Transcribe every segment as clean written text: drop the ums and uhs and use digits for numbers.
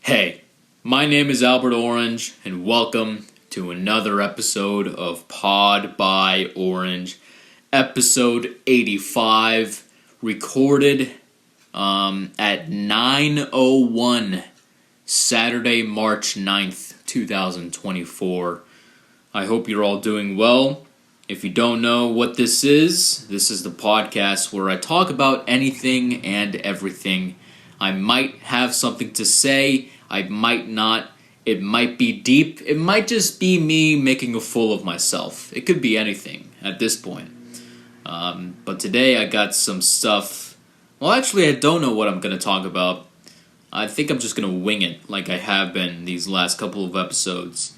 Hey, my name is Albert Orange, and welcome to another episode of Pod by Orange, episode 85, recorded at 9:01, Saturday, March 9th, 2024. I hope you're all doing well. If you don't know what this is the podcast where I talk about anything and everything. I might have something to say, I might not. It might be deep. It might just be me making a fool of myself. It could be anything at this point. But today I got some stuff. Well, actually, I don't know what I'm going to talk about. I think I'm just going to wing it like I have been these last couple of episodes.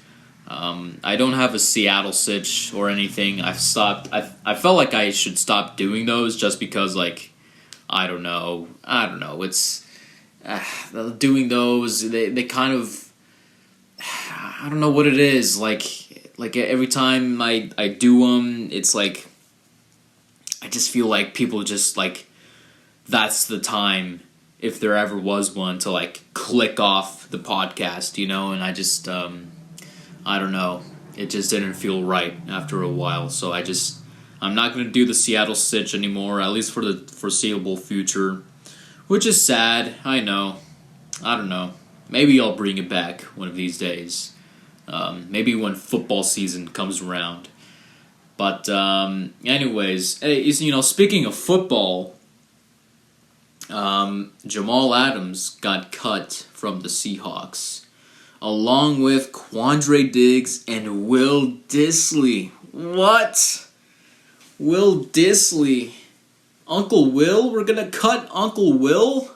I don't have a Seattle sitch or anything. I've stopped. I felt like I should stop doing those just because, like, I don't know. It's doing those. They kind of. I don't know what it is. Like every time I do them, it's like I just feel like people just like that's the time, if there ever was one, to like click off the podcast, you know. And I just I don't know. It just didn't feel right after a while, so I'm not going to do the Seattle Sitch anymore, at least for the foreseeable future, which is sad. I know. I don't know. Maybe I'll bring it back one of these days. Maybe when football season comes around. But anyways, speaking of football, Jamal Adams got cut from the Seahawks, along with Quandre Diggs and Will Dissly. What? Will Dissly? Uncle Will? We're gonna cut Uncle Will?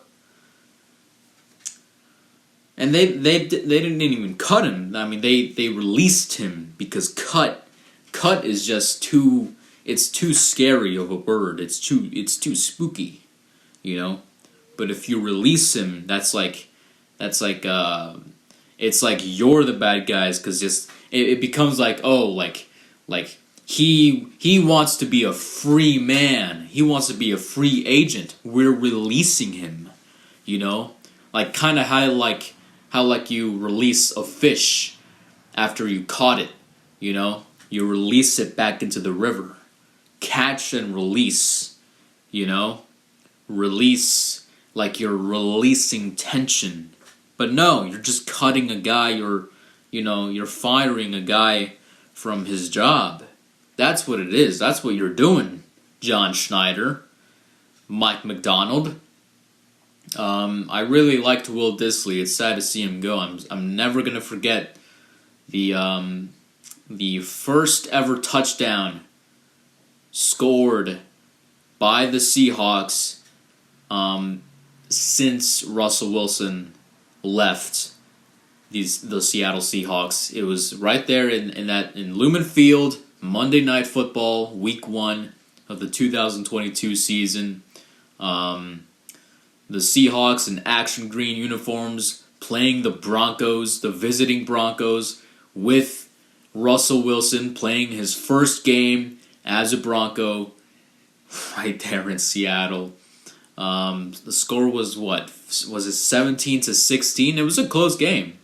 And they didn't even cut him. I mean, they released him because cut is just too scary of a word. It's too spooky, you know. But if you release him, it's like you're the bad guys, because it becomes like, oh, like he wants to be a free man. He wants to be a free agent. We're releasing him, you know, like kind of how you release a fish after you caught it, you know, you release it back into the river, catch and release, you know, release like you're releasing tension. But no, you're just cutting a guy, you're firing a guy from his job. That's what it is. That's what you're doing, John Schneider, Mike McDonald. I really liked Will Dissly. It's sad to see him go. I'm never gonna forget the first ever touchdown scored by the Seahawks since Russell Wilson left the Seattle Seahawks. It was right there in Lumen Field, Monday Night Football, Week 1 of the 2022 season. The Seahawks in action green uniforms playing the Broncos, the visiting Broncos, with Russell Wilson playing his first game as a Bronco right there in Seattle. The score was what? Was it 17-16? It was a close game.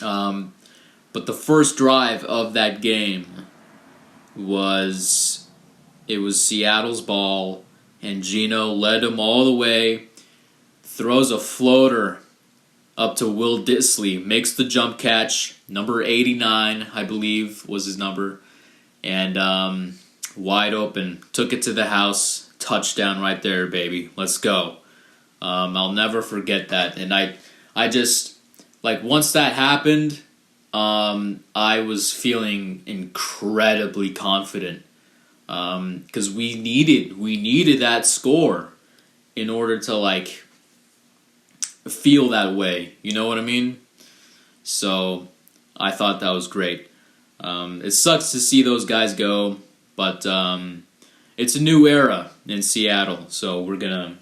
But the first drive of that game was Seattle's ball, and Geno led them all the way, throws a floater up to Will Dissly, makes the jump catch, number 89, I believe, was his number, and wide open, took it to the house, touchdown right there, baby, let's go. I'll never forget that, and I just, like, once that happened, I was feeling incredibly confident, because we needed that score in order to, like, feel that way, you know what I mean? So I thought that was great. It sucks to see those guys go, but it's a new era in Seattle, so we're gonna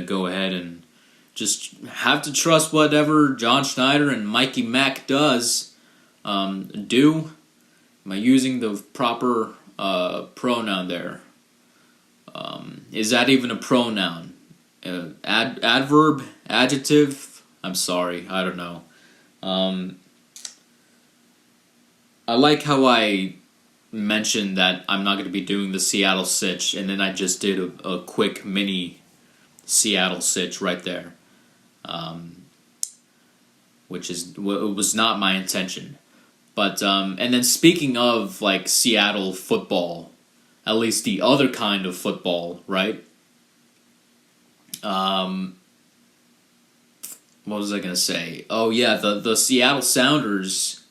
go ahead and just have to trust whatever John Schneider and Mikey Mack do. Am I using the proper pronoun there? Is that even a pronoun? Adverb, adjective, I'm sorry. I don't know. I like how I mentioned that I'm not going to be doing the Seattle Sitch, and then I just did a quick mini Seattle Sitch right there, which was not my intention. But and then speaking of like Seattle football, at least the other kind of football, right? What was I gonna say? Oh yeah, the Seattle Sounders,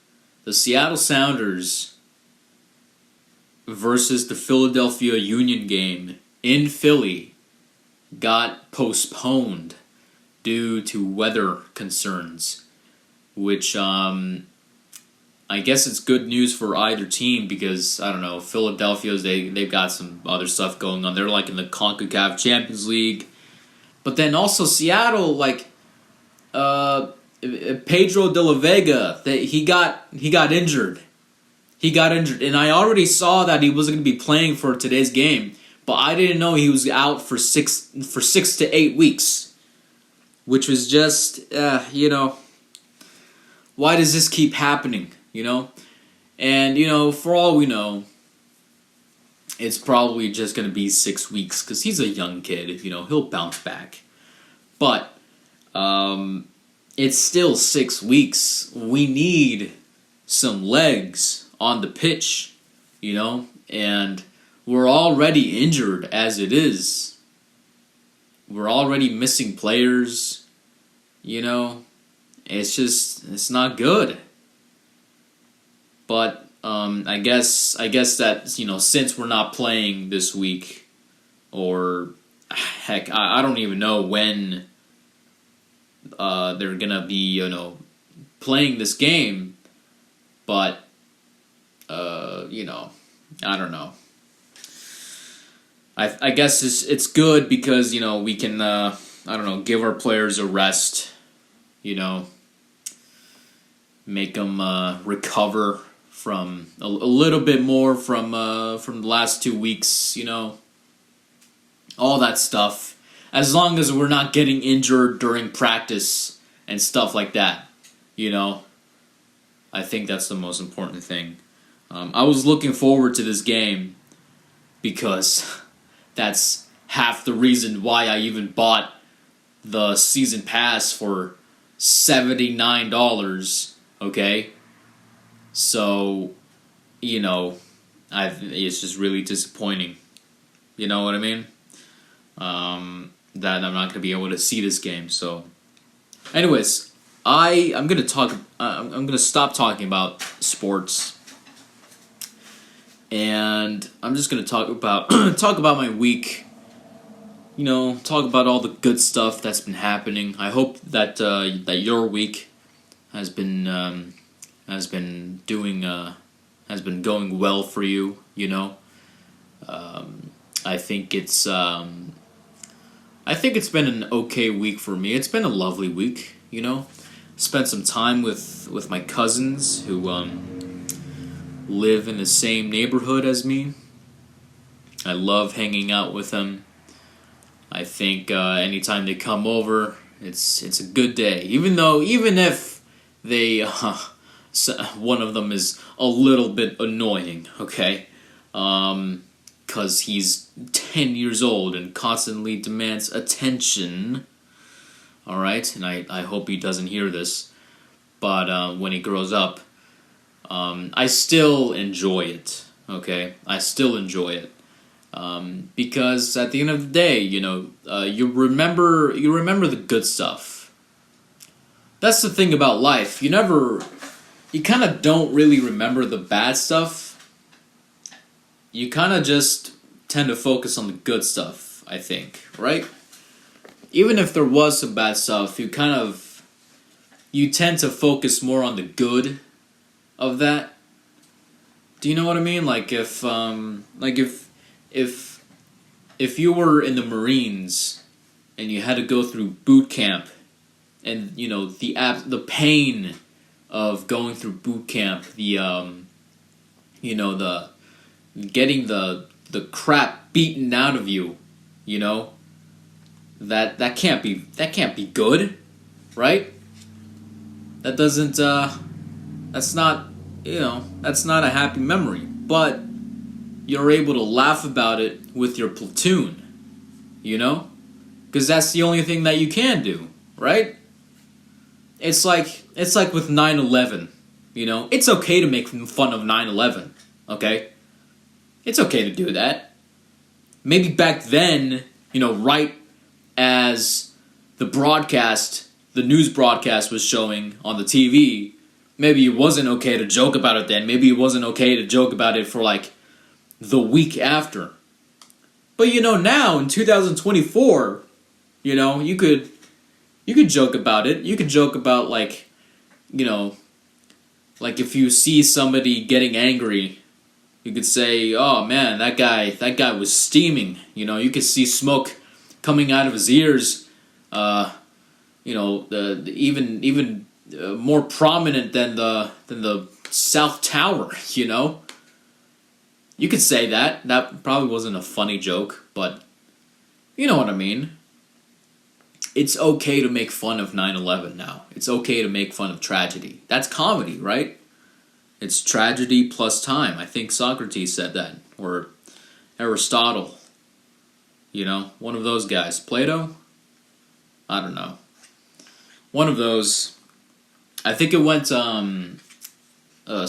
versus the Philadelphia Union game in Philly got postponed due to weather concerns, which I guess it's good news for either team because, I don't know, Philadelphia's, they've got some other stuff going on. They're like in the CONCACAF Champions League. But then also Seattle, like, Pedro de la Vega, he got injured. He got injured. And I already saw that he wasn't going to be playing for today's game. But I didn't know he was out for 6 to 8 weeks. Which was just, why does this keep happening? And, for all we know, it's probably just going to be 6 weeks because he's a young kid. He'll bounce back. But it's still 6 weeks. We need some legs on the pitch, and we're already injured as it is. We're already missing players, It's not good. But I guess that since we're not playing this week, or heck, I don't even know when they're gonna be playing this game, but I don't know. I guess it's good because we can give our players a rest, make them recover from a little bit more from the last 2 weeks, all that stuff. As long as we're not getting injured during practice and stuff like that, I think that's the most important thing. I was looking forward to this game because that's half the reason why I even bought the season pass for $79, okay? So, it's just really disappointing. You know what I mean? That I'm not going to be able to see this game. So, anyways, I'm going to talk. I'm going to stop talking about sports, and I'm just going to talk about my week. Talk about all the good stuff that's been happening. I hope that that your week has been going well for you. I think it's been an okay week for me. It's been a lovely week. Spent some time with my cousins who live in the same neighborhood as me. I love hanging out with them. I think anytime they come over, it's a good day. Even if they one of them is a little bit annoying, okay? Because he's 10 years old and constantly demands attention. All right, and I hope he doesn't hear this. But when he grows up, I still enjoy it. Okay, I still enjoy it. Because at the end of the day, you remember the good stuff. That's the thing about life. You kind of don't really remember the bad stuff. You kind of just tend to focus on the good stuff, I think, right? Even if there was some bad stuff, you tend to focus more on the good of that. Do you know what I mean? Like if you were in the Marines and you had to go through boot camp, and the pain of going through boot camp, the getting the crap beaten out of you, that can't be good, right? that doesn't, that's not, that's not a happy memory. But you're able to laugh about it with your platoon, Because that's the only thing that you can do, right? It's like with 9/11, It's okay to make fun of 9/11, okay? It's okay to do that. Maybe back then, right as the news broadcast was showing on the TV, maybe it wasn't okay to joke about it then. Maybe it wasn't okay to joke about it for like the week after. But now in 2024, you could joke about it. You could joke about like if you see somebody getting angry, you could say, "Oh man, that guy was steaming." You could see smoke coming out of his ears. Even more prominent than the South Tower. You could say that. That probably wasn't a funny joke, but you know what I mean. It's okay to make fun of 9/11 now. It's okay to make fun of tragedy. That's comedy, right? It's tragedy plus time. I think Socrates said that. Or Aristotle. One of those guys. Plato? I don't know. One of those. I think it went,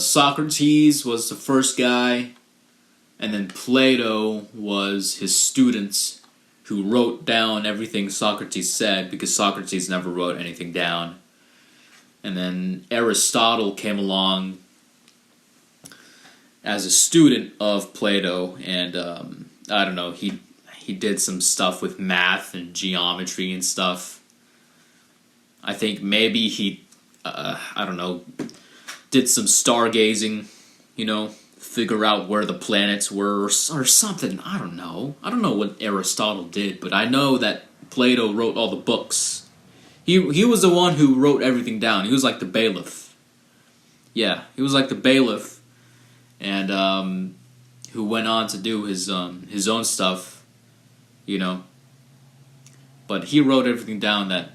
Socrates was the first guy, and then Plato was his students who wrote down everything Socrates said, because Socrates never wrote anything down. And then Aristotle came along as a student of Plato, and I don't know, he did some stuff with math and geometry and stuff. I think maybe he, I don't know, did some stargazing, figure out where the planets were or something. I don't know. I don't know what Aristotle did, but I know that Plato wrote all the books. He was the one who wrote everything down. He was like the bailiff. Yeah, he was like the bailiff, and who went on to do his own stuff, But he wrote everything down that,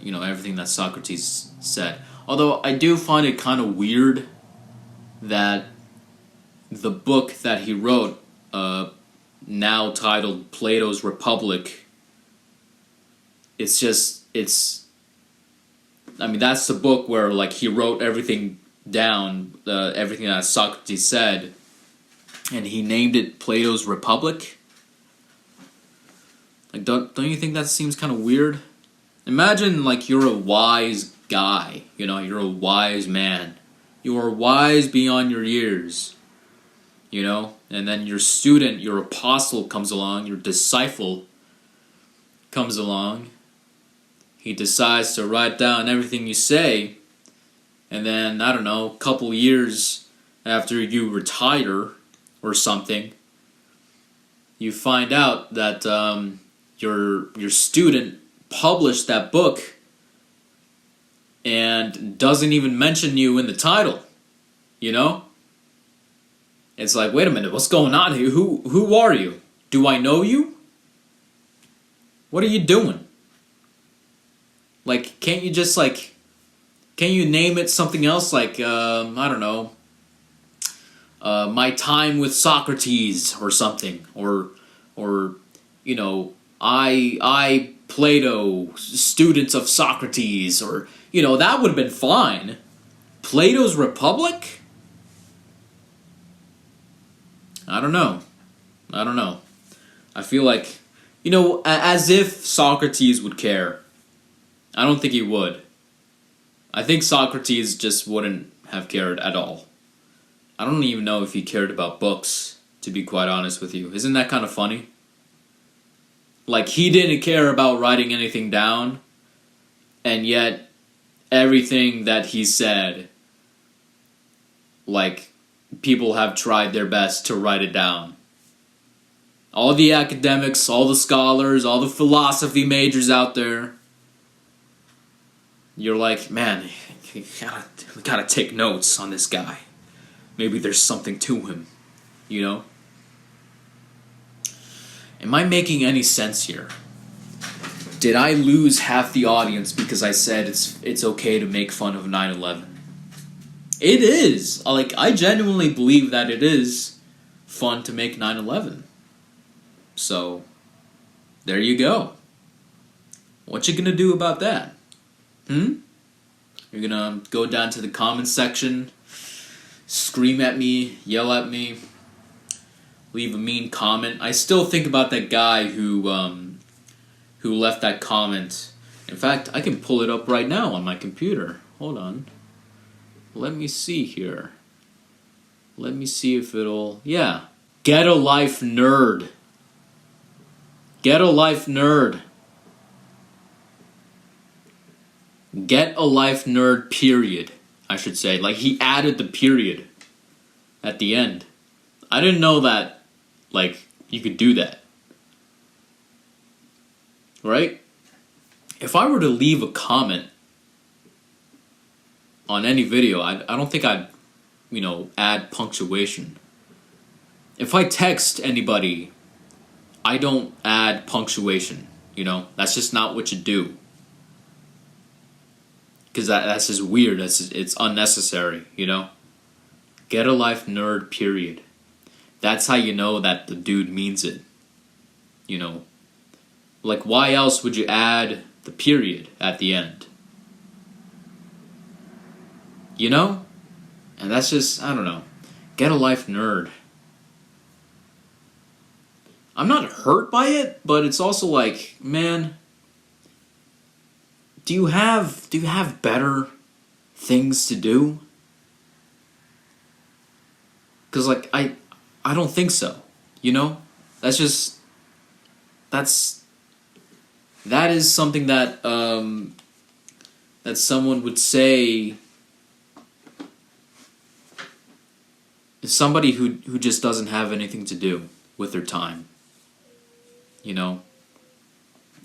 everything that Socrates said. Although I do find it kind of weird that the book that he wrote, now titled Plato's Republic, that's the book where, like, he wrote everything down, everything that Socrates said, and he named it Plato's Republic. Like, don't you think that seems kind of weird? Imagine, like, you're a wise guy, you're a wise man. You are wise beyond your years, and then your student, your apostle comes along, your disciple comes along. He decides to write down everything you say, and then, I don't know, a couple years after you retire or something, you find out that your student published that book and doesn't even mention you in the title, It's like, wait a minute, what's going on here? Who are you? Do I know you? What are you doing? Like, can't you just, like, can you name it something else? Like, I don't know, My Time with Socrates or something. Or I, Plato, students of Socrates, or, that would have been fine. Plato's Republic? I don't know. I feel like, as if Socrates would care. I don't think he would. I think Socrates just wouldn't have cared at all. I don't even know if he cared about books, to be quite honest with you. Isn't that kind of funny? Like, he didn't care about writing anything down, and yet everything that he said, like, people have tried their best to write it down. All the academics, all the scholars, all the philosophy majors out there, you're like, man, you gotta take notes on this guy. Maybe there's something to him, Am I making any sense here? Did I lose half the audience because I said it's okay to make fun of 9/11? It is. Like, I genuinely believe that it is fun to make 9/11. So, there you go. What you gonna do about that? You're gonna go down to the comments section, scream at me, yell at me, leave a mean comment. I still think about that guy who left that comment. In fact, I can pull it up right now on my computer. Hold on. Let me see here. Let me see if it'll... Yeah. Get a life, nerd. Get a life, nerd. Get a life, nerd, period. I should say. Like, he added the period at the end. I didn't know that, like, you could do that. Right? If I were to leave a comment on any video, I don't think I'd, add punctuation. If I text anybody, I don't add punctuation, That's just not what you do. Because that's just weird. It's unnecessary, Get a life, nerd, period. That's how you know that the dude means it. Like, why else would you add the period at the end? And that's just, I don't know. Get a life, nerd. I'm not hurt by it, but it's also like, man, do you have better things to do? Because, like, I don't think so, That is something that that someone would say. Somebody who just doesn't have anything to do with their time.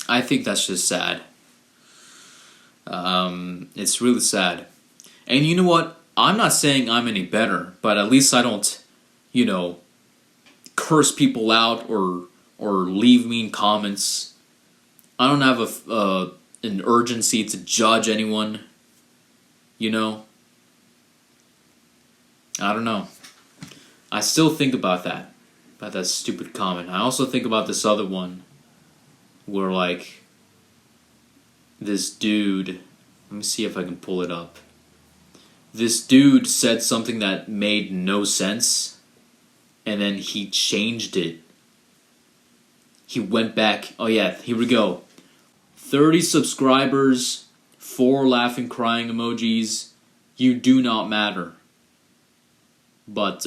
I think that's just sad. It's really sad. And you know what? I'm not saying I'm any better, but at least I don't, curse people out or leave mean comments. I don't have an urgency to judge anyone. I don't know. I still think about that stupid comment. I also think about this other one where, like, this dude, let me see if I can pull it up. This dude said something that made no sense, and then he changed it. He went back. Oh yeah, here we go. 30 subscribers, 4 laughing crying emojis. You do not matter. But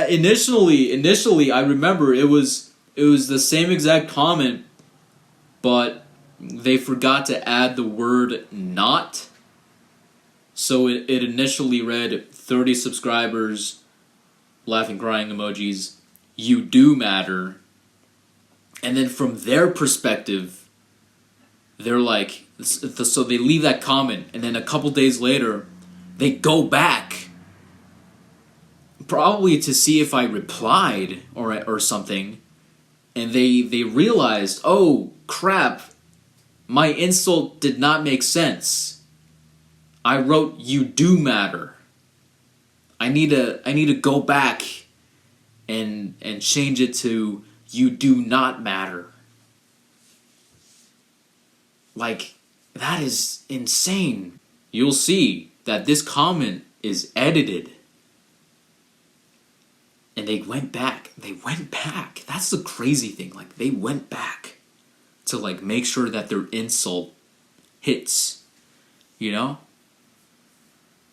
initially, I remember it was the same exact comment, but they forgot to add the word "not." So it initially read 30 subscribers, laughing crying emojis. You do matter. And then from their perspective, they're like, so they leave that comment, and then a couple days later, they go back, probably to see if I replied or something, and they realized, oh crap, my insult did not make sense. I wrote "you do matter." I need to go back and change it to "you do not matter." Like, that is insane. You'll see that this comment is edited. And they went back. That's the crazy thing. Like, they went back to, like, make sure that their insult hits. Now,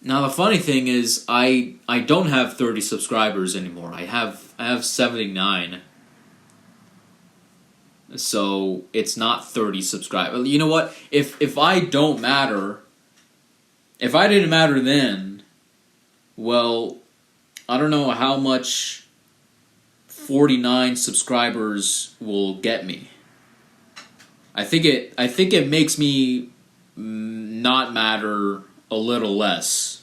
the funny thing is, I don't have 30 subscribers anymore. I have 79. So it's not 30 subscribers. You know what? If I don't matter, if I didn't matter then, well, I don't know how much 49 subscribers will get me. I think it makes me not matter a little less,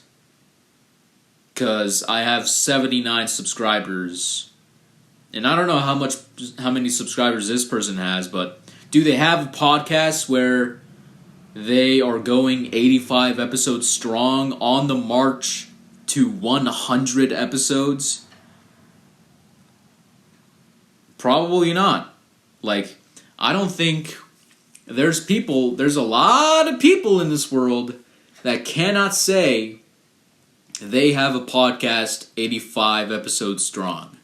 because I have 79 subscribers and I don't know how many subscribers this person has, but do they have a podcast where they are going 85 episodes strong on the march to 100 episodes? Probably not. Like, I don't think there's a lot of people in this world that cannot say they have a podcast 85 episodes strong.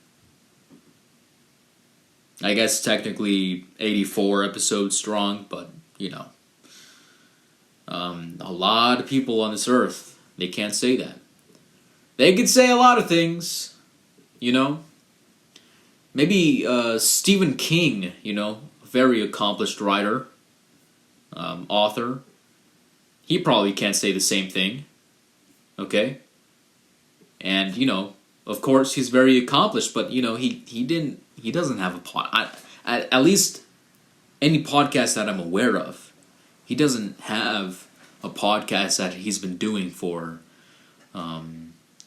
I guess technically 84 episodes strong, but, a lot of people on this earth, they can't say that. They could say a lot of things, Maybe Stephen King, a very accomplished writer, author. He probably can't say the same thing, okay? And, of course he's very accomplished, but, he doesn't have a at least any podcast that I'm aware of, he doesn't have a podcast that he's been doing for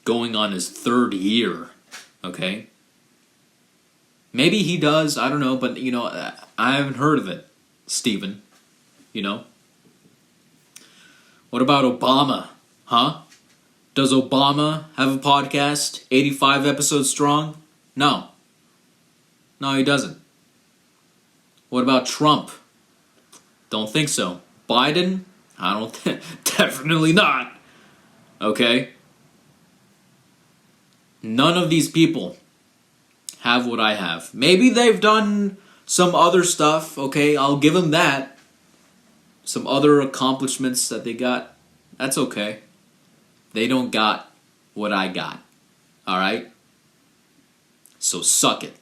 going on his third year, okay? Maybe he does, I don't know, but, I haven't heard of it, Stephen, What about Obama, huh? Does Obama have a podcast 85 episodes strong? No. No, he doesn't. What about Trump? Don't think so. Biden? I don't definitely not. Okay? None of these people have what I have. Maybe they've done some other stuff, okay? I'll give them that. Some other accomplishments that they got. That's okay. They don't got what I got. Alright? So suck it.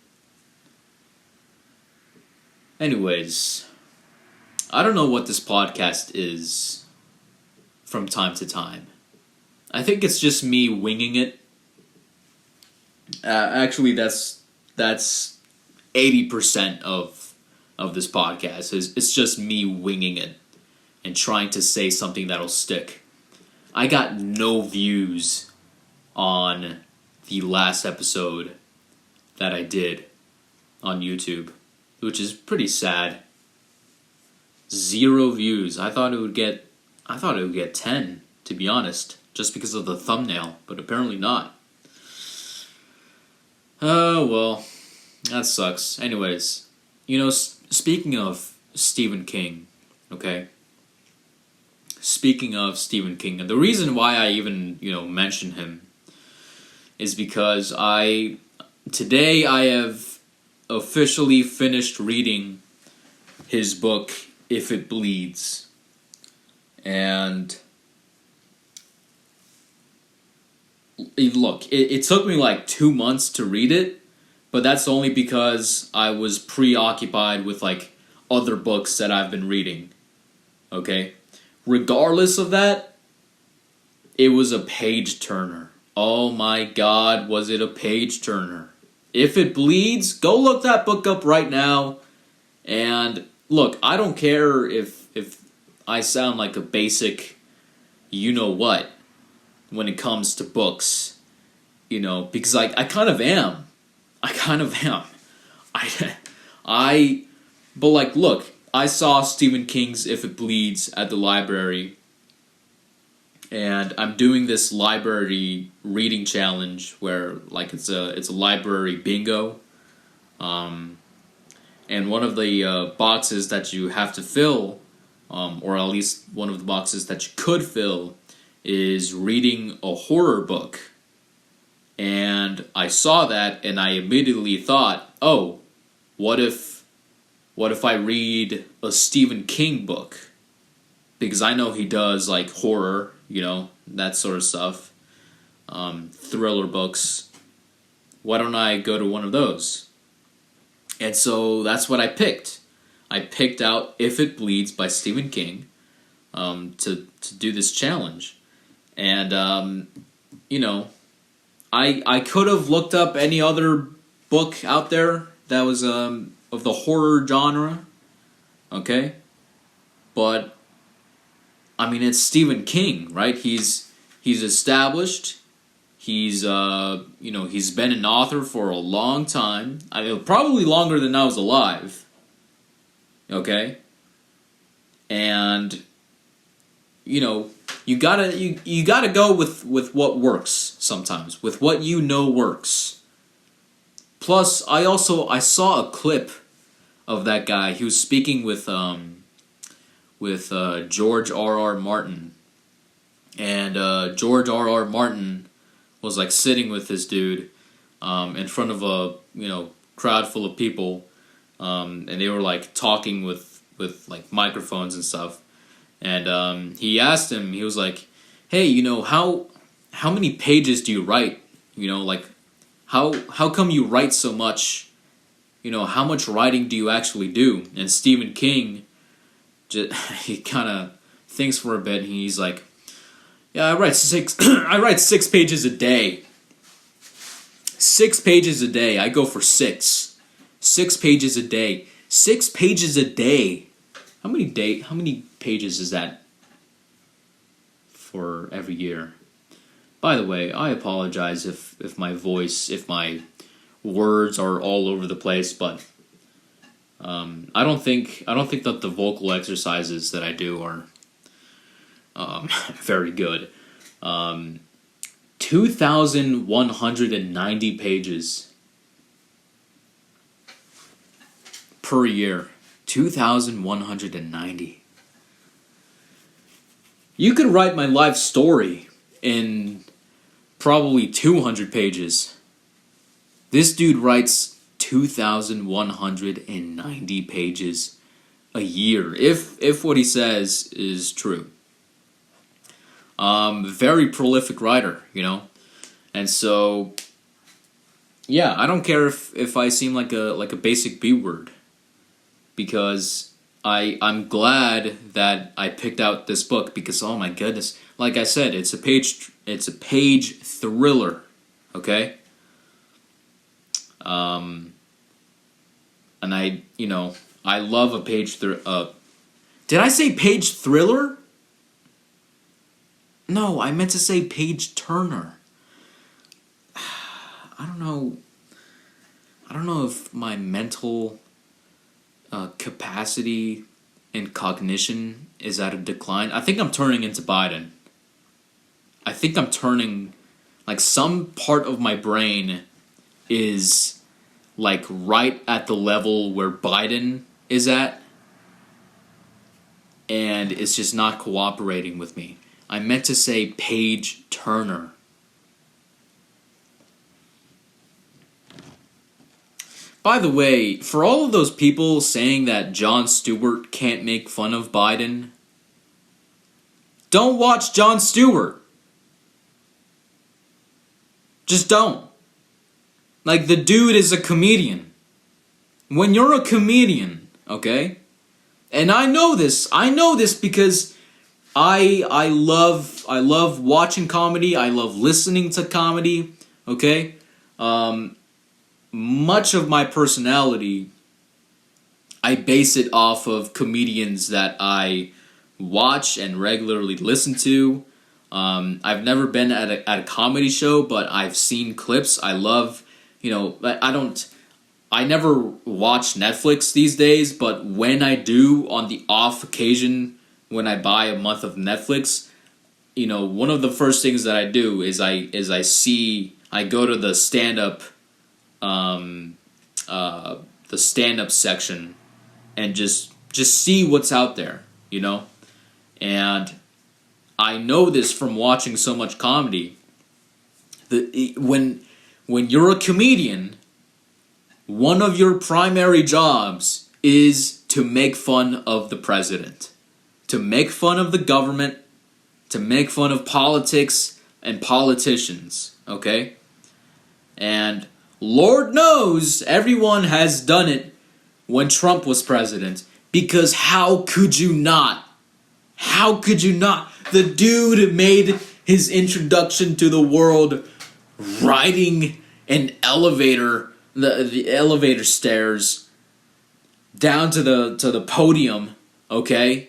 Anyways, I don't know what this podcast is from time to time. I think it's just me winging it. Actually, that's 80% of this podcast. It's just me winging it and trying to say something that'll stick. I got no views on the last episode that I did on YouTube, which is pretty sad. 0 views. I thought it would get 10, to be honest, just because of the thumbnail, but apparently not. Oh, well, that sucks. Anyways, speaking of Stephen King, okay? Speaking of Stephen King, and the reason why I even, mention him is because today I have officially finished reading his book, If It Bleeds. And look, it took me like 2 months to read it, but that's only because I was preoccupied with like other books that I've been reading. Okay? Regardless of that, it was a page turner. Oh my God, was it a page turner? If It Bleeds, go look that book up right now. And look, I don't care if I sound like a basic you-know-what when it comes to books, because I kind of am. But like, look, I saw Stephen King's If It Bleeds at the library, and I'm doing this library reading challenge where like it's a library bingo, and one of the boxes that you have to fill, or at least one of the boxes that you could fill, is reading a horror book. And I saw that and I immediately thought, oh, what if I read a Stephen King book? Because I know he does like horror, that sort of stuff, thriller books. Why don't I go to one of those? And so that's what I picked. I picked out If It Bleeds by Stephen King to do this challenge. And, I could have looked up any other book out there that was of the horror genre, okay? But, I mean, it's Stephen King, right? He's established. He's he's been an author for a long time. I mean, probably longer than I was alive. Okay? And you gotta go with what works sometimes, with what you know works. Plus, I saw a clip of that guy. He was speaking with George R.R. Martin, and George R.R. Martin was like sitting with this dude in front of a crowd full of people, and they were like talking with like microphones and stuff. And he asked him, he was like, "Hey, how many pages do you write? Like, how come you write so much? How much writing do you actually do?" And Stephen King, he kind of thinks for a bit, and he's like, "Yeah, I write I write 6 pages a day. 6 pages a day. I go for 6. 6 pages a day. 6 pages a day. How many pages is that for every year?" By the way, I apologize if my voice, if my words are all over the place, but I don't think that the vocal exercises that I do are very good. 2,190 pages per year. 2,190. You could write my life story in probably 200 pages. This dude writes 2,190 pages a year, if what he says is true. Very prolific writer, and so yeah, I don't care if I seem like a basic B word, because I'm glad that I picked out this book, because oh my goodness, like I said, it's a page thriller, okay? And I love a page did I say page thriller? No, I meant to say page turner. I don't know if my mental capacity and cognition is at a decline. I think I'm turning into Biden. I think I'm turning, like, some part of my brain is like right at the level where Biden is at, and it's just not cooperating with me. I meant to say page turner. By the way, for all of those people saying that Jon Stewart can't make fun of Biden, don't watch Jon Stewart. Just don't. Like, the dude is a comedian. When you're a comedian, okay? And I know this because I love watching comedy. I love listening to comedy, okay? Much of my personality, I base it off of comedians that I watch and regularly listen to. I've never been at a comedy show, but I've seen clips. I love, I never watch Netflix these days, but when I do, on the off occasion, when I buy a month of Netflix, one of the first things that I do is I go to the stand-up section and just see what's out there, and I know this from watching so much comedy. When you're a comedian, one of your primary jobs is to make fun of the president, to make fun of the government, to make fun of politics and politicians, okay? And Lord knows everyone has done it when Trump was president, because how could you not? How could you not? The dude made his introduction to the world riding an elevator, the elevator stairs down to the podium, okay?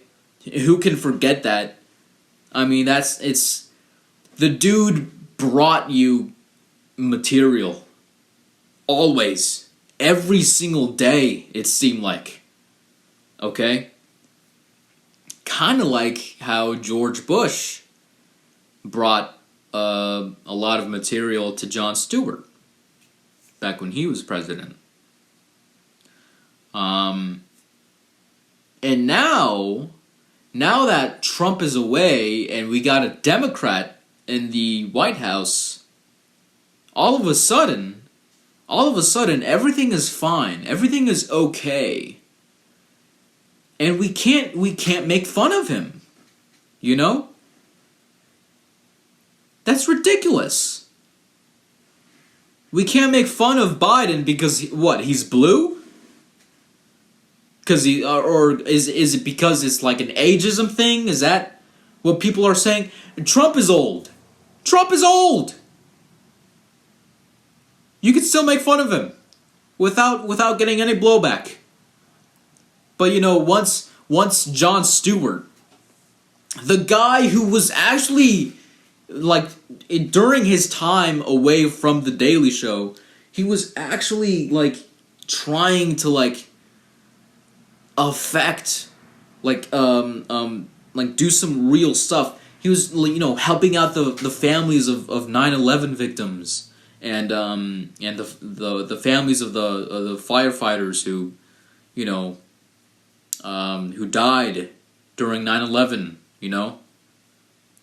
Who can forget that? I mean, the dude brought you material. Always. Every single day, it seemed like. Okay? Kind of like how George Bush brought a lot of material to Jon Stewart back when he was president. And now that Trump is away and we got a Democrat in the White House, all of a sudden, everything is fine. Everything is okay. And we can't make fun of him. You know? That's ridiculous. We can't make fun of Biden because he's blue? Because or is it because it's like an ageism thing? Is that what people are saying? Trump is old. Trump is old. You could still make fun of him without getting any blowback. But once Jon Stewart, the guy who was actually during his time away from the Daily Show, he was actually trying to affect do some real stuff. He was helping out the families of 9/11 victims and the families of the firefighters who died during 9/11,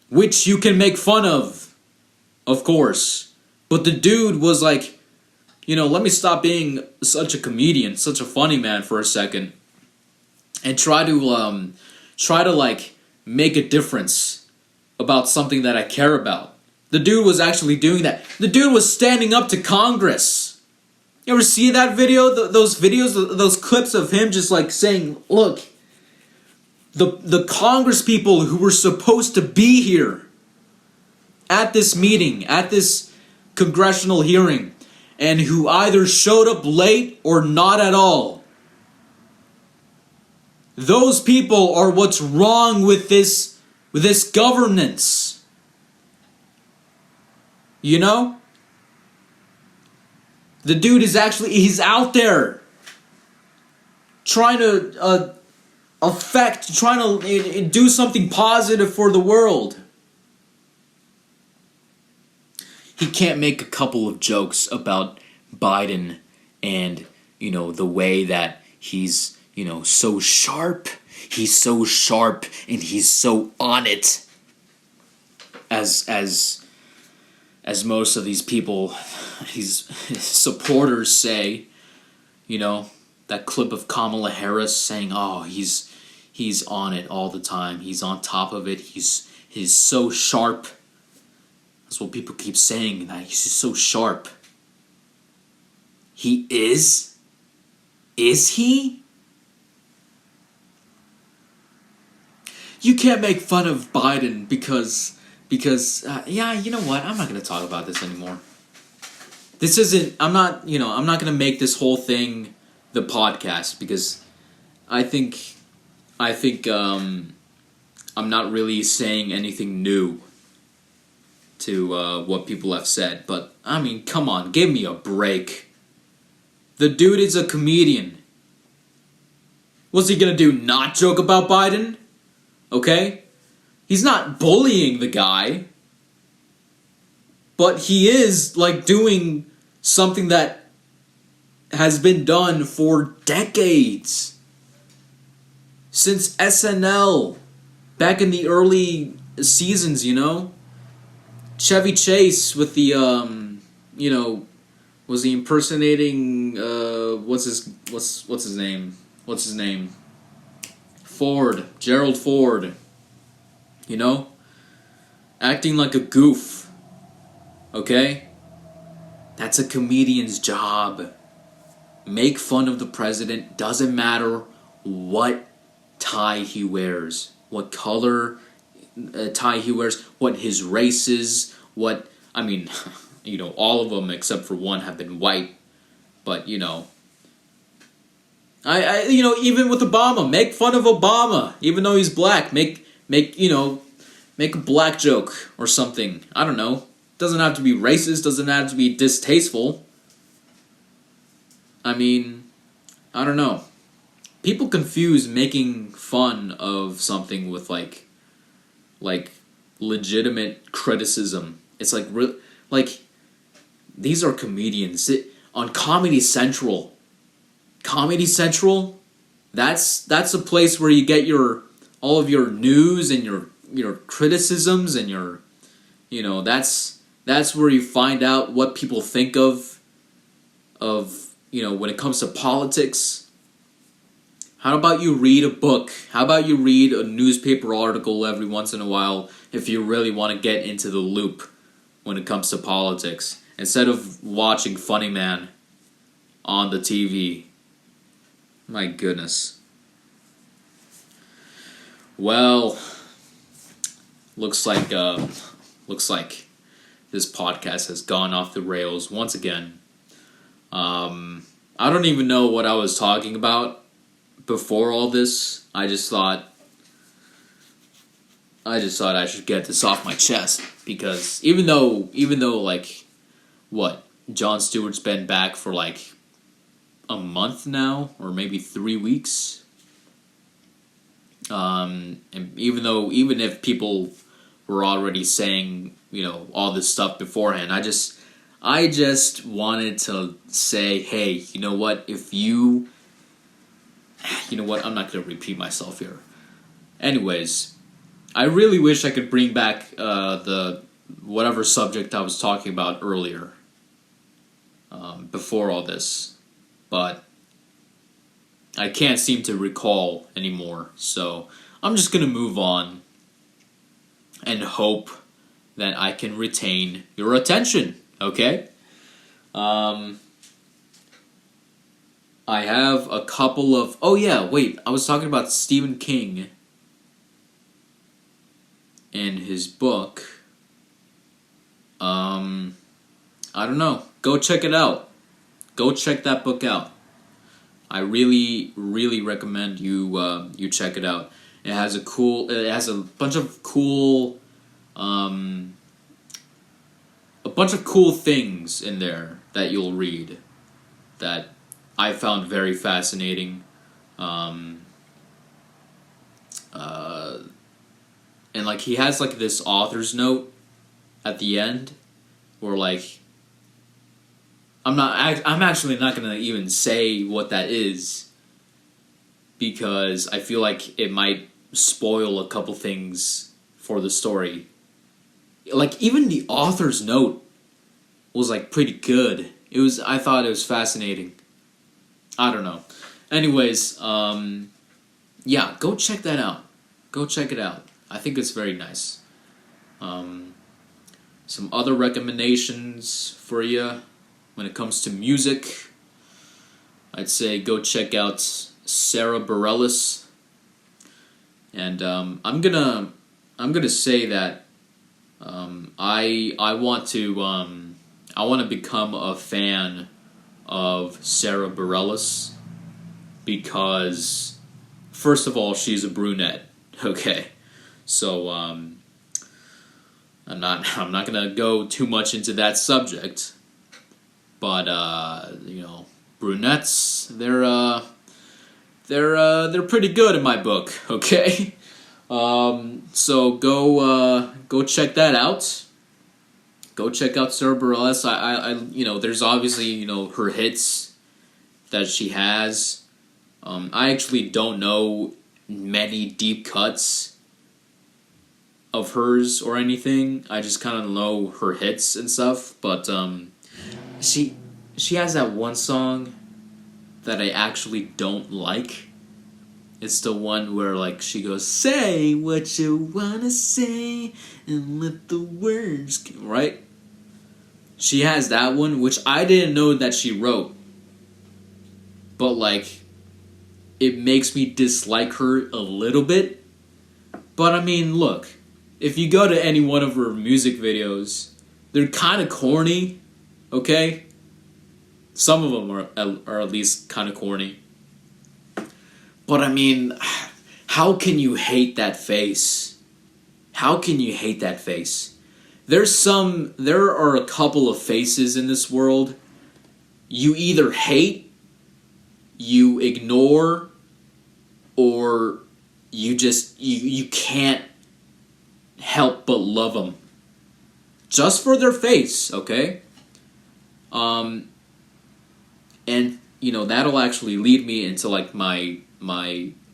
which you can make fun of course. But the dude was let me stop being such a comedian, such a funny man for a second, and try to make a difference about something that I care about. The dude was actually doing that. The dude was standing up to Congress. You ever see that video? Those videos, those clips of him just saying, look, the Congress people who were supposed to be here at this meeting, at this congressional hearing, and who either showed up late or not at all. Those people are what's wrong with this governance. The dude is he's out there trying to trying to do something positive for the world. He can't make a couple of jokes about Biden and, the way that he's, so sharp. He's so sharp and he's so on it. As most of these people, his supporters say, that clip of Kamala Harris saying, "Oh, he's on it all the time. He's on top of it. He's so sharp." That's what people keep saying. That he's just so sharp. He is. Is he? You can't make fun of Biden because you know what? I'm not going to talk about this anymore. This isn't, I'm not going to make this whole thing the podcast because I think I'm not really saying anything new to what people have said. But, come on, give me a break. The dude is a comedian. What's he going to do, not joke about Biden? Okay? He's not bullying the guy, but he is doing something that has been done for decades. Since SNL, back in the early seasons, Chevy Chase with the was he impersonating what's his name? Gerald Ford. Acting like a goof. Okay? That's a comedian's job. Make fun of the president. Doesn't matter what tie he wears, what color tie he wears, what his race is, all of them except for one have been white. But, I even with Obama, make fun of Obama, even though he's black. Make a black joke or something. I don't know. Doesn't have to be racist, doesn't have to be distasteful. I mean, I don't know. People confuse making fun of something with like legitimate criticism. It's like these are comedians on Comedy Central. Comedy Central, that's a place where you get all of your news and your criticisms and your, that's where you find out what people think of when it comes to politics. How about you read a book? How about you read a newspaper article every once in a while if you really want to get into the loop when it comes to politics, instead of watching Funny Man on the TV. My goodness. Well, looks like this podcast has gone off the rails once again. I don't even know what I was talking about before all this. I just thought I should get this off my chest, because even though like, what, Jon Stewart's been back for like a month now, or maybe 3 weeks, and even if people were already saying all this stuff beforehand, I just wanted to say, hey, you know what? I'm not going to repeat myself here. Anyways, I really wish I could bring back the whatever subject I was talking about earlier, before all this, but I can't seem to recall anymore. So I'm just going to move on and hope that I can retain your attention, okay? I have a couple of... Oh yeah, wait, I was talking about Stephen King and his book. I don't know. Go check it out. Go check that book out. I really, really recommend you check it out. It has a bunch of cool things in there that you'll read that I found very fascinating. And like, he has like this author's note at the end where like, I'm actually not gonna even say what that is, because I feel like it might spoil a couple things for the story. Like, even the author's note was like pretty good. I thought it was fascinating. I don't know. Anyways, yeah, go check that out. Go check it out. I think it's very nice. Some other recommendations for you when it comes to music. I'd say go check out Sara Bareilles. And I'm gonna say that I want to become a fan of Sara Bareilles, because first of all, she's a brunette. Okay, so I'm not gonna go too much into that subject, but brunettes, they're pretty good in my book. Okay, so go check that out. Go check out Sara Bareilles. I there's obviously her hits that she has. I actually don't know many deep cuts of hers or anything. I just kind of know her hits and stuff. But she has that one song that I actually don't like. It's the one where like she goes, "Say what you wanna say and let the words," right? She has that one, which I didn't know that she wrote. But like, it makes me dislike her a little bit. But I mean, look, if you go to any one of her music videos, they're kind of corny, okay? Some of them are at least kind of corny. But I mean, how can you hate that face? How can you hate that face? there are a couple of faces in this world. You either hate, you ignore, or you can't help but love them. Just for their face, okay? And that'll actually lead me into like my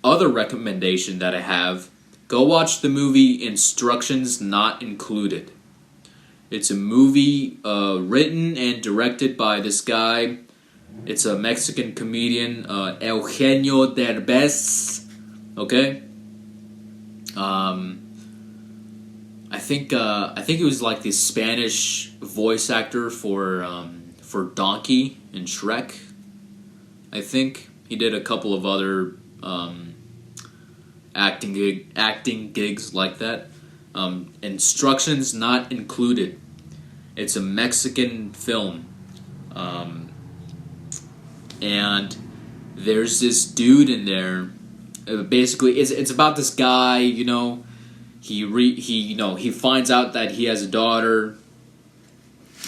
other recommendation that I have. Go watch the movie Instructions Not Included. It's a movie written and directed by this guy. It's a Mexican comedian, Eugenio Derbez. Okay? I think it was like the Spanish voice actor for Donkey in Shrek. I think he did a couple of other acting gigs like that. Instructions Not Included. It's a Mexican film, and there's this dude in there. Basically, it's about this guy. He finds out that he has a daughter.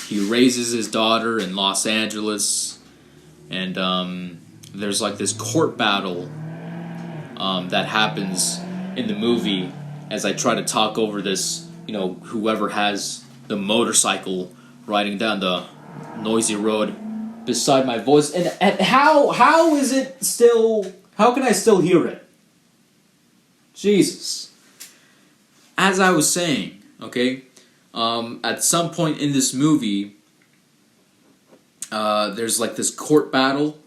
He raises his daughter in Los Angeles, and there's like this court battle that happens in the movie as I try to talk over this, whoever has the motorcycle riding down the noisy road beside my voice. And how is it still, how can I still hear it? Jesus. As I was saying, okay, at some point in this movie, there's like this court battle,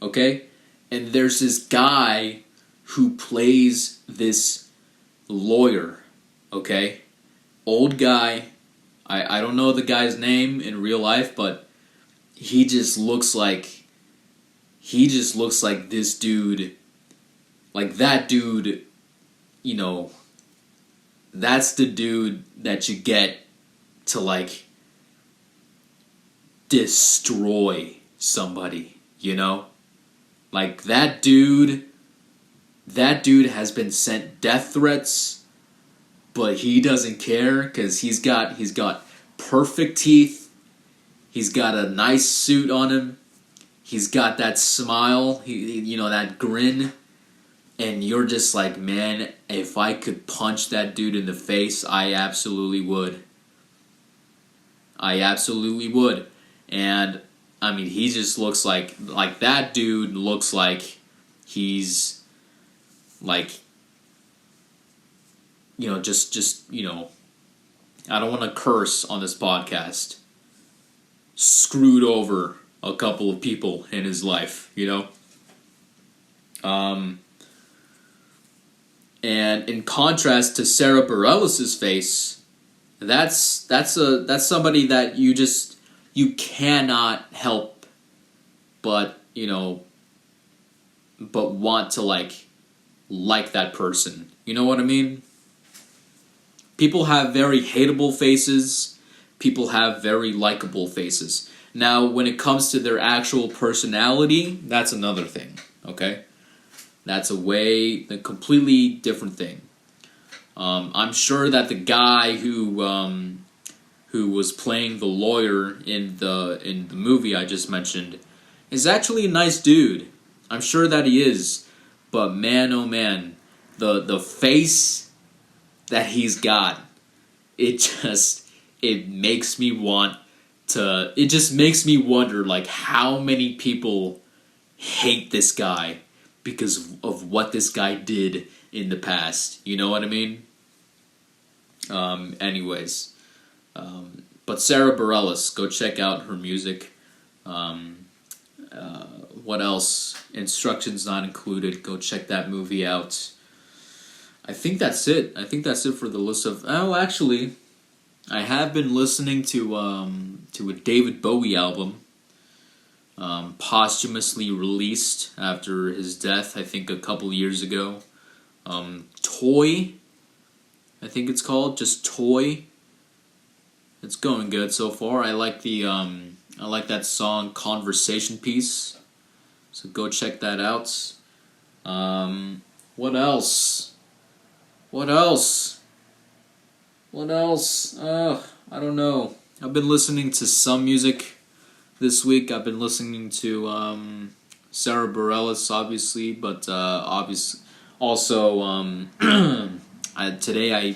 okay, and there's this guy who plays this lawyer, okay, old guy. I don't know the guy's name in real life, but he just looks like this dude, like that dude, that's the dude that you get to like destroy somebody, like that dude has been sent death threats, but he doesn't care because he's got perfect teeth. He's got a nice suit on him. He's got that smile, that grin. And you're just like, man, if I could punch that dude in the face, I absolutely would. And, I mean, he just looks like that dude looks like he's, like, I don't want to curse on this podcast, screwed over a couple of people in his life, And in contrast to Sarah Bareilles' face, that's somebody that you cannot help but want to like that person. You know what I mean? People have very hateable faces. People have very likable faces. Now, when it comes to their actual personality, that's another thing, okay? That's a completely different thing. I'm sure that the guy who was playing the lawyer in the movie I just mentioned is actually a nice dude. I'm sure that he is, but man, oh man, the face that he's got, it makes me wonder like how many people hate this guy because of what this guy did in the past. You know what I mean? Anyways. But Sarah Bareilles, go check out her music. What else? Instructions Not Included. Go check that movie out. I think that's it. For the list of... Oh, actually, I have been listening to a David Bowie album. Posthumously released after his death, I think a couple years ago. Toy, I think it's called, just Toy. It's going good so far. I like that song Conversation Piece. So go check that out. What else? What else? I don't know. I've been listening to some music this week. I've been listening to Sarah Bareilles, obviously, but also today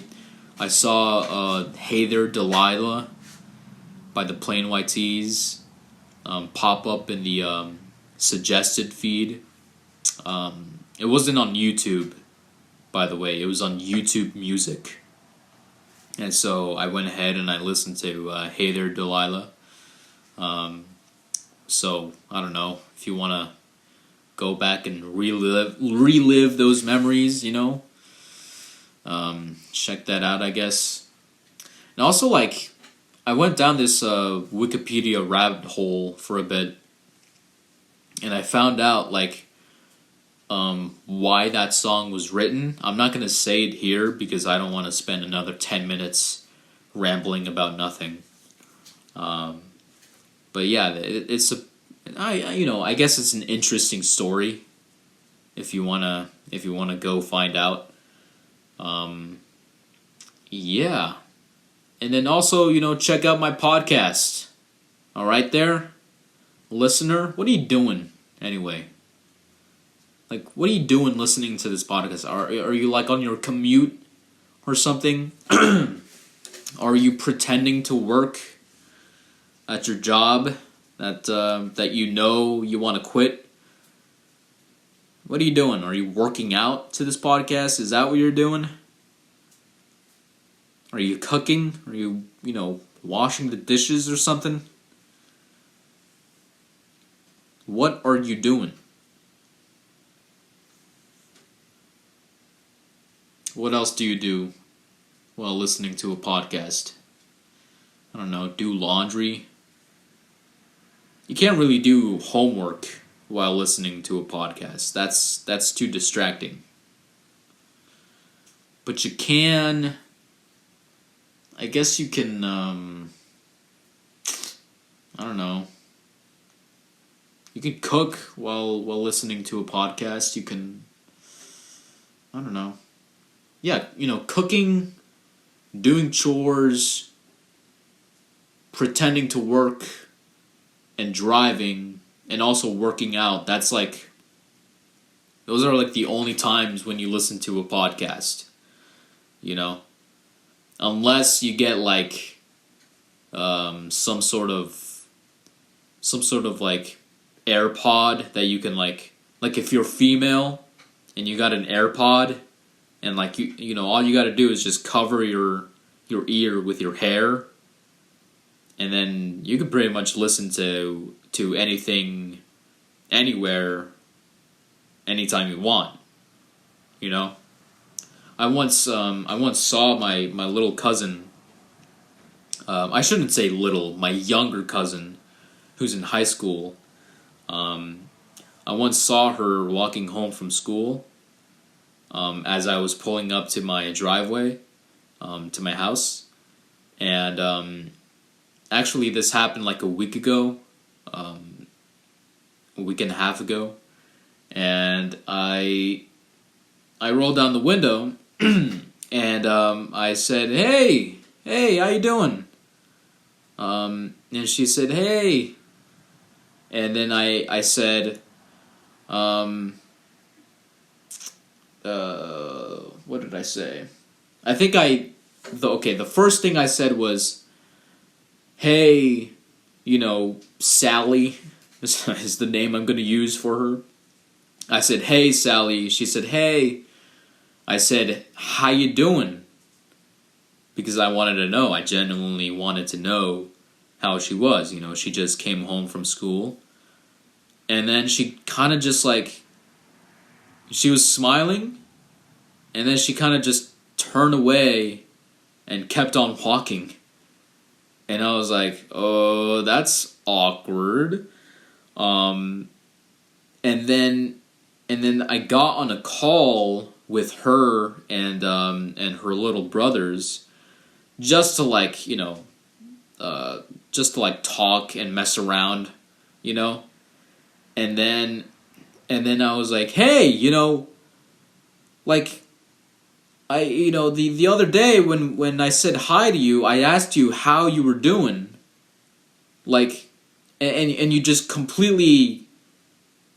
I saw "Hey There, Delilah" by the Plain White T's pop up in the suggested feed. It wasn't on YouTube, by the way. It was on YouTube Music. And so I went ahead and I listened to "Hey There, Delilah." So I don't know if you want to go back and relive those memories, check that out, I guess. And also, like, I went down this Wikipedia rabbit hole for a bit, and I found out, like, why that song was written. I'm not going to say it here because I don't want to spend another 10 minutes rambling about nothing. But yeah, I guess it's an interesting story if you wanna go find out. Yeah. And then also, check out my podcast. All right there? Listener, what are you doing anyway? Like, what are you doing listening to this podcast? Are you like on your commute or something? Are you pretending to work at your job that you want to quit? What are you doing? Are you working out to this podcast? Is that what you're doing? Are you cooking? Are you, washing the dishes or something? What are you doing? What else do you do while listening to a podcast? I don't know, do laundry? You can't really do homework while listening to a podcast. That's too distracting. But you can... I guess you can, I don't know. You can cook while listening to a podcast. You can, I don't know. Yeah, cooking, doing chores, pretending to work, and driving, and also working out. Those are like the only times when you listen to a podcast, Unless you get like some sort of like AirPod that you can like if you're female and you got an AirPod and like all you got to do is just cover your ear with your hair, and then you can pretty much listen to anything, anywhere, anytime you want. I once saw my little cousin. I shouldn't say little. My younger cousin, who's in high school. I once saw her walking home from school. As I was pulling up to my driveway, to my house, and actually this happened like a week ago, a week and a half ago, and I rolled down the window. And I said, hey, how you doing? And she said, hey. And then I said, what did I say? I think the first thing I said was, hey, Sally is the name I'm going to use for her. I said, hey, Sally. She said, hey. I said, how you doing? Because I wanted to know. I genuinely wanted to know how she was. She just came home from school. And then she kind of just like, she was smiling. And then she kind of just turned away and kept on walking. And I was like, oh, that's awkward. And then I got on a call with her and her little brothers, just to like talk and mess around, and then I was like, hey, like the other day when I said hi to you, I asked you how you were doing. Like, and you just completely,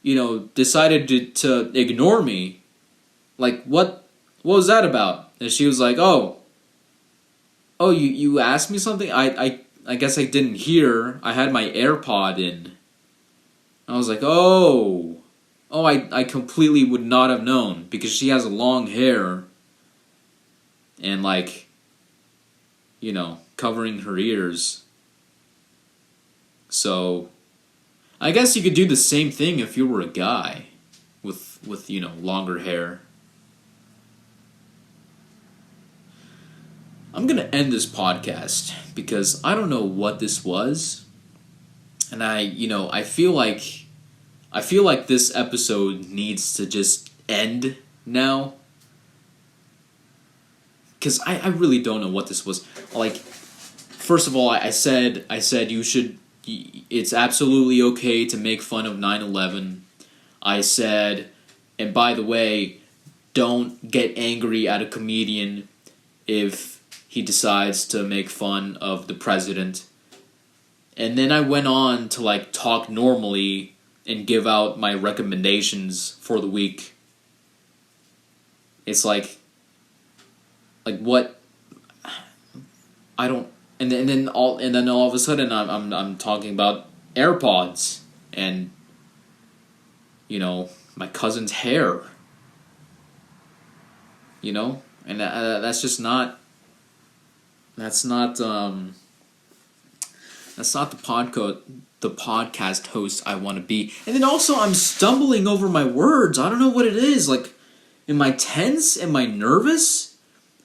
decided to ignore me. Like, what was that about? And she was like, you asked me something? I guess I didn't hear. I had my AirPod in. I was like, I completely would not have known because she has long hair and covering her ears. So, I guess you could do the same thing if you were a guy with longer hair. I'm going to end this podcast because I don't know what this was. And I feel like this episode needs to just end now. Cuz I really don't know what this was. Like, first of all, I said it's absolutely okay to make fun of 9/11. I said, and by the way, don't get angry at a comedian if he decides to make fun of the president. And then I went on to talk normally and give out my recommendations for the week. It's like what I don't, and then all of a sudden I'm talking about AirPods and my cousin's hair. And that's just not. That's not the podcast host I want to be. And then also I'm stumbling over my words. I don't know what it is. Like, am I tense? Am I nervous?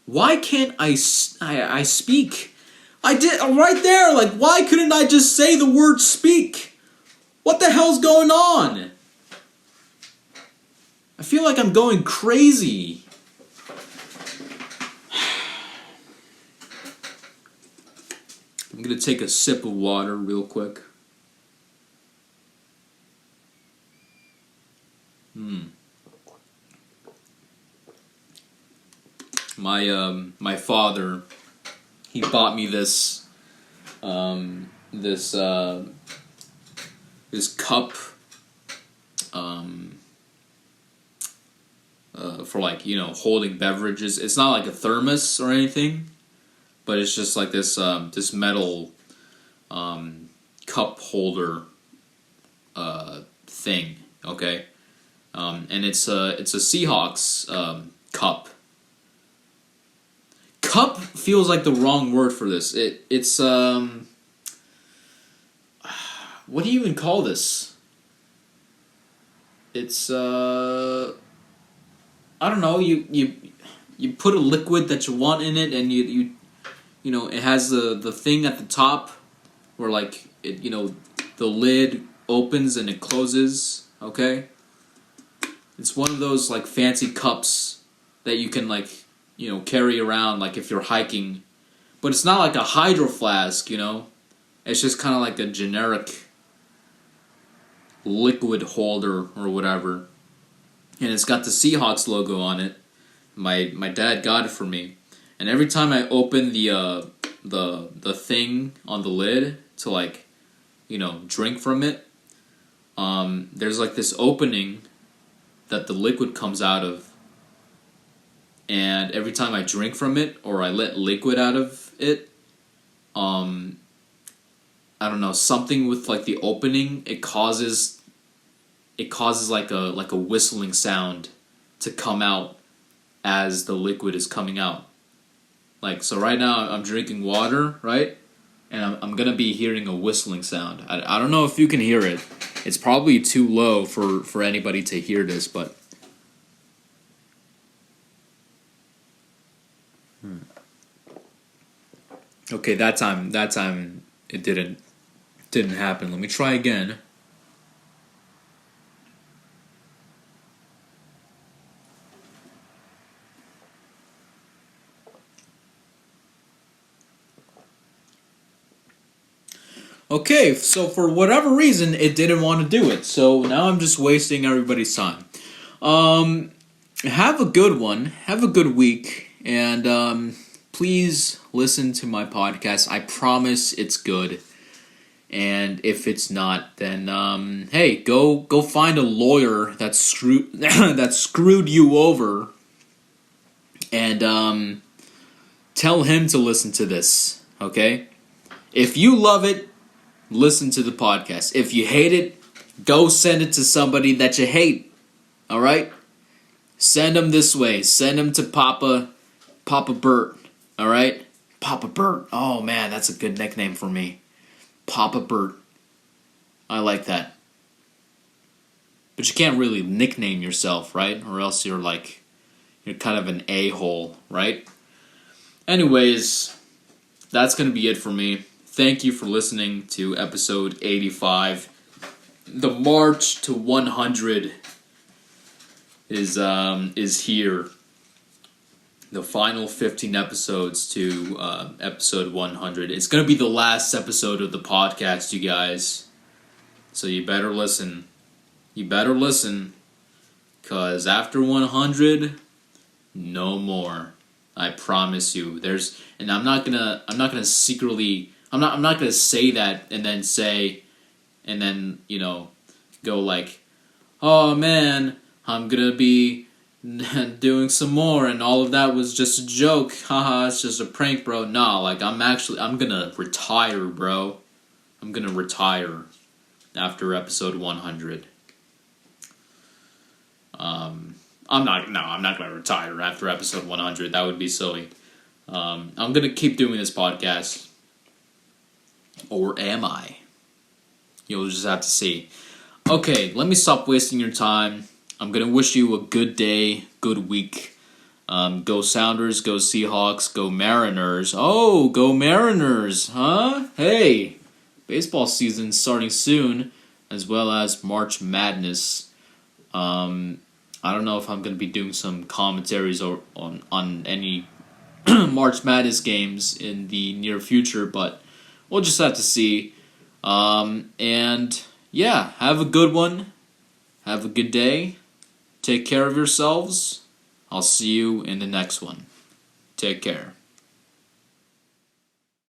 Why can't I speak? I did right there. Like, why couldn't I just say the word speak? What the hell's going on? I feel like I'm going crazy. I'm going to take a sip of water real quick. My father, he bought me this cup for holding beverages. It's not like a thermos or anything, but it's just like this metal cup holder thing, okay? And it's a Seahawks cup. Cup feels like the wrong word for this. It's what do you even call this? It's I don't know. You put a liquid that you want in it, and you it has the thing at the top where the lid opens and it closes. Okay. It's one of those fancy cups that you can carry around if you're hiking, but it's not like a hydro flask. It's just kind of like a generic liquid holder or whatever, and it's got the Seahawks logo on it. My dad got it for me, and every time I open the thing on the lid to drink from it, there's this opening that the liquid comes out of, and every time I drink from it or I let liquid out of it, I don't know, something with the opening, it causes a whistling sound to come out as the liquid is coming out. So right now I'm drinking water, right? And I'm gonna be hearing a whistling sound. I don't know if you can hear it. It's probably too low for anybody to hear this, but okay, that time it didn't happen. Let me try again. Okay, so for whatever reason, it didn't want to do it. So now I'm just wasting everybody's time. Have a good one. Have a good week. And please listen to my podcast. I promise it's good. And if it's not, then hey, go find a lawyer that screwed you over, and tell him to listen to this. Okay? If you love it, listen to the podcast. If you hate it, go send it to somebody that you hate. All right? Send them this way. Send them to Papa Bert. All right? Papa Bert. Oh man, that's a good nickname for me. Papa Bert. I like that. But you can't really nickname yourself, right? Or else you're kind of an a-hole, right? Anyways, that's going to be it for me. Thank you for listening to episode 85. The march to 100 is here. The final 15 episodes to episode 100. It's going to be the last episode of the podcast, you guys. So you better listen. You better listen. Because after 100, no more. I promise you. And I'm not gonna secretly, I'm not gonna say that and then go like, oh man, I'm gonna be doing some more, and all of that was just a joke. Haha, it's just a prank, bro. Nah, I'm gonna retire, bro. I'm gonna retire after episode 100. I'm not gonna retire after episode 100. That would be silly. I'm gonna keep doing this podcast. Or am I? You'll just have to see. Okay, let me stop wasting your time. I'm going to wish you a good day, good week. Go Sounders, go Seahawks, go Mariners. Oh, go Mariners, huh? Hey, baseball season's starting soon, as well as March Madness. I don't know if I'm going to be doing some commentaries on any March Madness games in the near future, but we'll just have to see. And yeah, have a good one. Have a good day. Take care of yourselves. I'll see you in the next one. Take care.